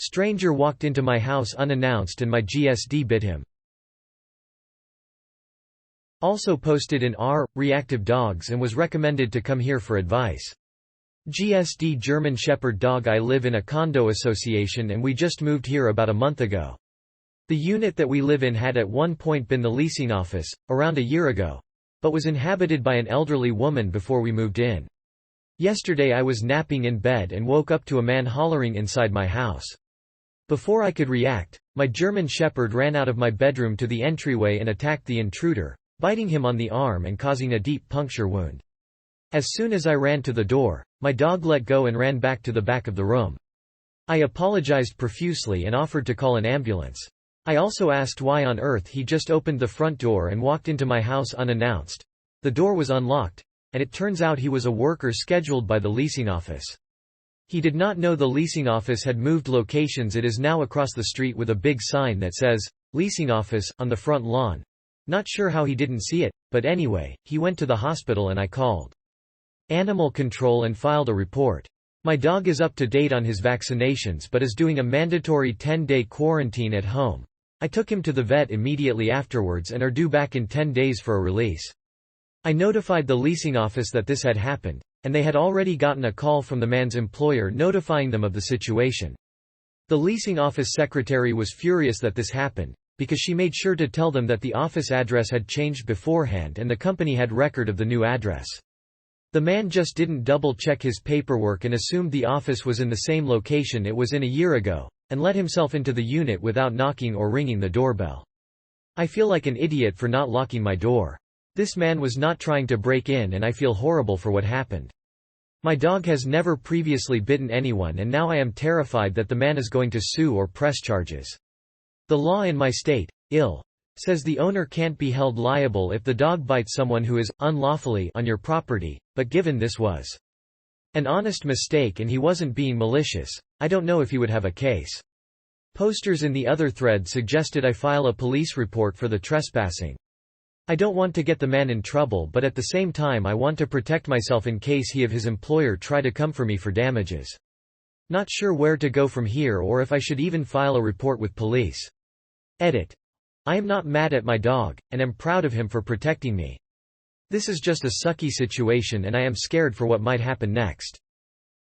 Stranger walked into my house unannounced and my GSD bit him. Also posted in Reactive Dogs and was recommended to come here for advice. GSD German Shepherd dog. I live in a condo association and we just moved here about a month ago. The unit that we live in had at one point been the leasing office, around a year ago, but was inhabited by an elderly woman before we moved in. Yesterday I was napping in bed and woke up to a man hollering inside my house. Before I could react, my German Shepherd ran out of my bedroom to the entryway and attacked the intruder, biting him on the arm and causing a deep puncture wound. As soon as I ran to the door, my dog let go and ran back to the back of the room. I apologized profusely and offered to call an ambulance. I also asked why on earth he just opened the front door and walked into my house unannounced. The door was unlocked, and it turns out he was a worker scheduled by the leasing office. He did not know the leasing office had moved locations. It is now across the street with a big sign that says, "Leasing Office," on the front lawn. Not sure how he didn't see it, but anyway, he went to the hospital and I called Animal Control and filed a report. My dog is up to date on his vaccinations but is doing a mandatory 10-day quarantine at home. I took him to the vet immediately afterwards and are due back in 10 days for a release. I notified the leasing office that this had happened, and they had already gotten a call from the man's employer notifying them of the situation. The leasing office secretary was furious that this happened, because she made sure to tell them that the office address had changed beforehand and the company had record of the new address. The man just didn't double-check his paperwork and assumed the office was in the same location it was in a year ago, and let himself into the unit without knocking or ringing the doorbell. I feel like an idiot for not locking my door. This man was not trying to break in and I feel horrible for what happened. My dog has never previously bitten anyone and now I am terrified that the man is going to sue or press charges. The law in my state, IL, says the owner can't be held liable if the dog bites someone who is, unlawfully, on your property, but given this was an honest mistake and he wasn't being malicious, I don't know if he would have a case. Posters in the other thread suggested I file a police report for the trespassing. I don't want to get the man in trouble but at the same time I want to protect myself in case he or his employer try to come for me for damages. Not sure where to go from here or if I should even file a report with police. Edit. I am not mad at my dog, and am proud of him for protecting me. This is just a sucky situation and I am scared for what might happen next.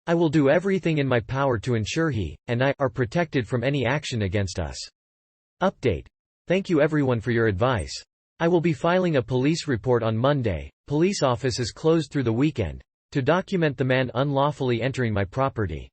I will do everything in my power to ensure he, and I, are protected from any action against us. Update. Thank you everyone for your advice. I will be filing a police report on Monday. Police office is closed through the weekend to document the man unlawfully entering my property.